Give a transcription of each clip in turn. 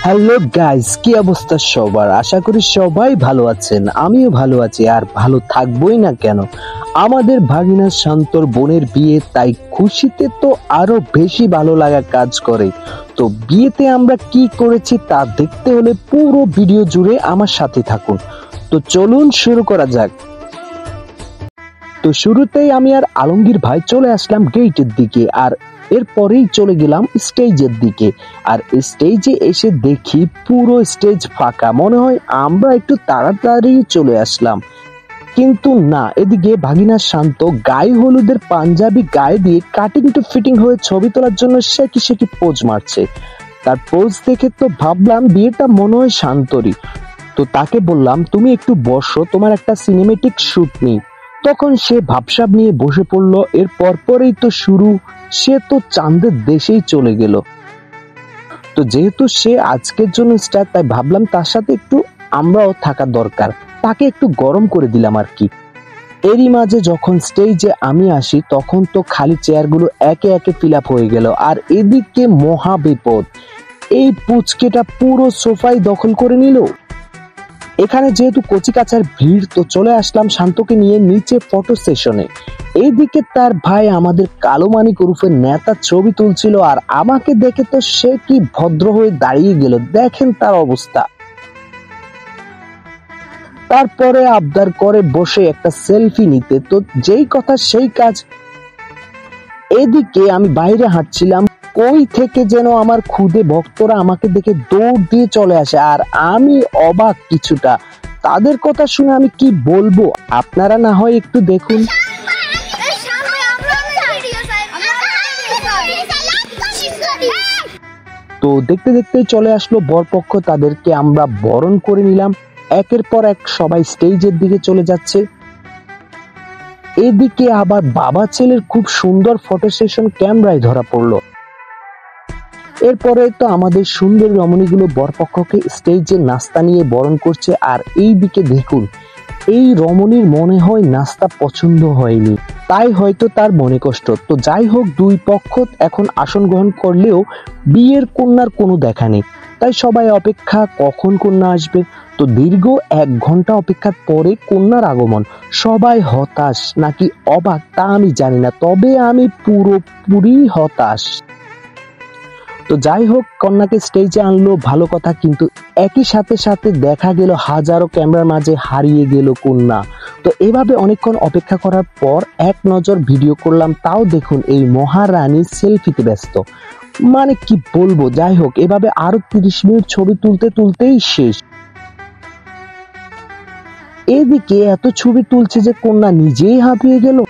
Hello guys, কি অবস্থা সবার? আশা করি সবাই ভালো আছেন। আমিও ভালো আছি, আর ভালো থাকবোই না কেন। আমাদের ভাগিনা শান্তর বোনের বিয়ে, তাই খুশিতে তো আরো বেশি ভালো লাগা কাজ করে। তো বিয়েতে আমরা কি করেছি তা দেখতে হলে পুরো ভিডিও জুড়ে আমার সাথে থাকুন। তো চলুন শুরু করা যাক। তো শুরুতেই আমি আর আলমগীর ভাই চলে আসলাম গেটের দিকে, আর এরপরেই চলে গেলাম স্টেজের দিকে। আর স্টেজে এসে দেখি পুরো স্টেজ ফাঁকা, মনে হয় আমরা একটু তাড়াতাড়ি চলে আসলাম। কিন্তু না, এদিকে ভাগিনা শান্ত গায়ে হলুদের পাঞ্জাবি গায়ে দিয়ে কাটিং টু ফিটিং হয়ে ছবি তোলার জন্য সে কি পোজ মারছে। তার পোজ দেখে তো ভাবলাম বিয়েটা মনে হয় শান্তরই। তো তাকে বললাম, তুমি একটু বসো, তোমার একটা সিনেমেটিক শুট নেই। তখন সে ভাবসাব নিয়ে বসে পড়লো। এর পরপরই তো শুরু, সে তো চাঁদের দেশেই চলে গেল। তো যেহেতু সে আজকের জন্য স্টার, তাই ভাবলাম তার সাথে একটু আমরাও থাকা দরকার। তাকে একটু গরম করে দিলাম আর কি। এরই মাঝে যখন স্টেজে আমি আসি, তখন তো খালি চেয়ারগুলো একে একে ফিল আপ হয়ে গেল। আর এদিকে মহা বিপদ, এই পুচকেটা পুরো সোফাই দখল করে নিল। এখানে যেহেতু কচিকাচার ভিড়, তো চলে আসলাম শান্তকে নিয়ে নিচে ফটো সেশনে। এইদিকে তার ভাই আমাদের কালো মানিক ওরফে নেতা ছবি তুলছিল, আর আমাকে দেখে তো সে কি ভদ্র হয়ে দাঁড়িয়ে গেল, দেখেন তার অবস্থা। তারপরে আবদার করে বসে একটা সেলফি নিতে, তো যেই কথা সেই কাজ। এদিকে আমি বাইরে হাঁটছিলাম, কই থেকে যেন আমার খুদে ভক্তরা আমাকে দেখে দৌড় দিয়ে চলে আসে, আর আমি অবাক কিছুটা। তাদের কথা শুনে আমি কি বলবো, আপনারা না হয় একটু দেখুন। তো দেখতে দেখতে চলে আসলো বরপক্ষ, তাদেরকে আমরা বরণ করে নিলাম। একের পর এক সবাই স্টেজের দিকে চলে যাচ্ছে। এদিকে আবার বাবা ছেলের খুব সুন্দর ফটো সেশন ক্যামেরায় ধরা পড়লো। এরপরে তো আমাদের সুন্দর রমণীগুলো বরপক্ষকে স্টেজে নাস্তা নিয়ে বরণ করছে। আর এই দিকে দেখুন, এই রমণীর মনে হয় নাস্তা পছন্দ হয়নি, তাই হয়তো তার মনে কষ্ট। তো যাই হোক, দুই পক্ষ এখন আসন গ্রহণ করলেও বিয়ের কন্যার কোনো দেখা নেই। তাই সবাই অপেক্ষা, কখন কন্যা আসবে। তো দীর্ঘ 1 ঘন্টা অপেক্ষার পরে কন্যার আগমন। সবাই হতাশ নাকি অবাক তা আমি জানি না, তবে আমি পুরোপুরি হতাশ। তো যাই হোক, কন্যাকে স্টেজে আনলো, ভালো কথা, কিন্তু একই সাথে সাথে দেখা গেল হাজারো ক্যামেরার মাঝে হারিয়ে গেল কন্যা। তো এভাবে অনেকক্ষণ অপেক্ষা করার পর এক নজর ভিডিও করলাম, তাও দেখুন এই মহারানী সেলফিতে ব্যস্ত। মানে কি বলবো, যাই হোক, এভাবে আরো 30 মিনিট ছবি তুলতেই শেষ। এদিকে এত ছবি তুলছে যে কন্যা নিজেই হাঁপিয়ে গেল।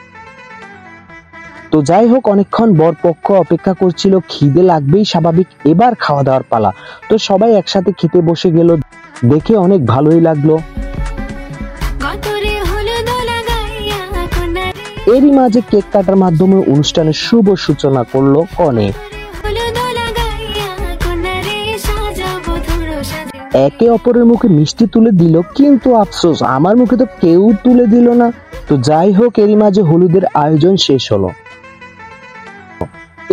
তো যাই হোক, অনেকক্ষণ বরপক্ষ অপেক্ষা করছিল, খিদে লাগবেই স্বাভাবিক, এবার খাওয়া দাওয়ার পালা। তো সবাই একসাথে খেতে বসে গেল, দেখে অনেক ভালোই লাগলো। এরই মাঝে কেক কাটার মাধ্যমে অনুষ্ঠানের শুভ সূচনা করলো কনে। একে অপরের মুখে মিষ্টি তুলে দিল, কিন্তু আফসোস আমার মুখে তো কেউ তুলে দিল না। তো যাই হোক, এরই মাঝে হলুদের আয়োজন শেষ হলো।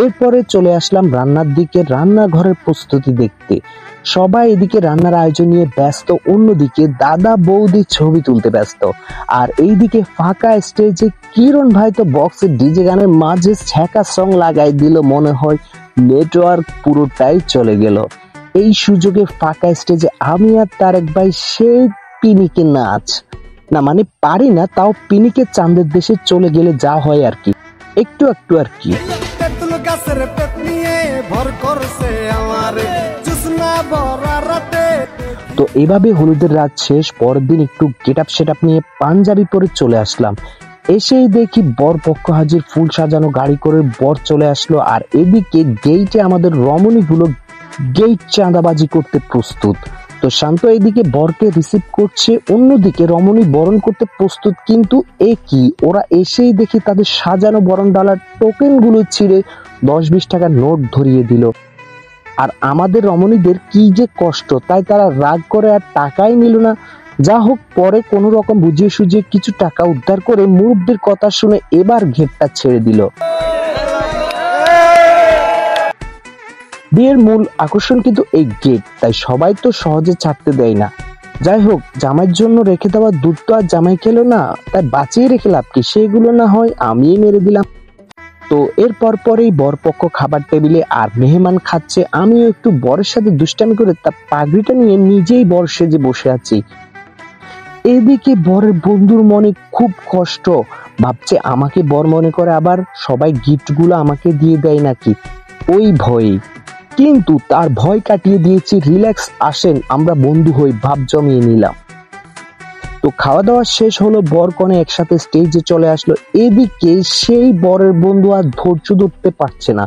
এরপরে চলে আসলাম রান্নার দিকে, রান্নাঘরের প্রস্তুতি দেখতে। সবাই এদিকে রান্নার আয়োজন নিয়ে ব্যস্ত, অন্যদিকে দাদা বৌদি ছবি তুলতে ব্যস্ত। আর এইদিকে ফাঁকা স্টেজে কিরণ ভাই তো বক্সের ডিজে গানের মাঝে ছ্যাঁকা সং লাগাই দিল, মনে হয় নেটওয়ার্ক পুরোটাই চলে গেল। এই সুযোগে ফাঁকা স্টেজে আমি আর তারেক ভাই সেই পিনিকে নাচ, না মানে পারি না, তাও পিনিকে চাঁদের দেশে চলে গেলে যা হয় আর কি, একটু আর কি। তো এভাবে হলুদের রাত শেষ। পরের দিন একটু গেট আপ সেট আপ নিয়ে পাঞ্জাবি পরে চলে আসলাম। এসেই দেখি বর পক্ষ হাজির, ফুল সাজানো গাড়ি করে বর চলে আসলো। আর এদিকে গেইটে আমাদের রমণীগুলো গেইট চাঁদাবাজি করতে প্রস্তুত। তো শান্ত এদিকে বরকে রিসিভ করছে, অন্যদিকে রমণী বরণ করতে প্রস্তুত। কিন্তু এ কি, ওরা এসেই দেখি তাদের সাজানো বরণ ডালার টোকেন গুলো ছিঁড়ে 10-20 টাকার নোট ধরিয়ে দিল। আর আমাদের রমণীদের কি যে কষ্ট, তাই তারা রাগ করে আর টাকাই নিল না। যা হোক, পরে কোনো রকম বুঝিয়ে সুঝিয়ে কিছু টাকা উদ্ধার করে মুরব্বির কথা শুনে এবার ঘেরটা ছেড়ে দিল। বিয়ের মূল আকর্ষণ কিন্তু এই গেট, তাই সবাই তো সহজে ছাড়তে দেয় না। যাই হোক, জামাইয়ের জন্য রেখে দেওয়া দুধ তো আর জামাই খেলো না, তাই বাঁচিয়ে রেখে লাভ কি, সেগুলো না হয় আমিই মেরে দিলাম। তো এরপর পরেই বরপক্ষ খাবার টেবিলে আর মেহমান খাচ্ছে, আমিও একটু বরের সাথে দুষ্টামি করে তার পাগড়িটা নিয়ে নিজেই বর সেজে বসে আছি। এদিকে বরের বন্ধুর মনে খুব কষ্ট, ভাবছে আমাকে বর মনে করে আবার সবাই গিফটগুলো আমাকে দিয়ে দেয় নাকি, ওই ভয়ে। কিন্তু তার ভয় কাটিয়ে দিয়েছি, রিল্যাক্স, আসেন আমরা বন্ধু হই, ভাব জমিয়ে নিলাম। তো খাওয়া দাওয়া শেষ হলো, বর কনে একসাথে স্টেজে চলে আসলো। এদিকে সেই বরের বন্ধু আর ধৈর্য ধরতে পারছে না,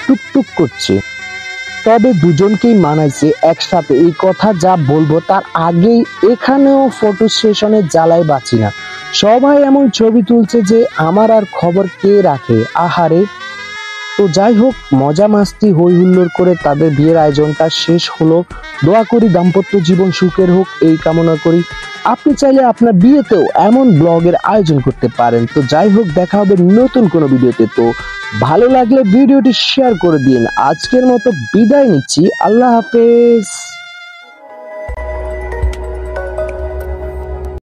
টুকটুক করছে। তবে দুজনকেই মানাইছে একসাথে এই কথা যা বলবো তার আগেই এখানেও ফটো সেশনের জ্বালায় বাঁচি না। সবাই এমন ছবি তুলছে যে আমার আর খবর কে রাখে, আহারে। তো যাই হোক, মজা মাস্তি হই হুল্লোড় করে তাদের বিয়ের আয়োজনটা শেষ হলো। দোয়া করি দাম্পত্য জীবন সুখের হোক, এই কামনা করি। আপনি চাইলে আপনার বিয়েতেও এমন ব্লগের আয়োজন করতে পারেন। তো যাই হোক, দেখা হবে নতুন কোনো ভিডিওতে। তো ভালো লাগলে ভিডিওটি শেয়ার করে দিন। আজকের মতো বিদায় নিচ্ছি, আল্লাহ হাফেজ।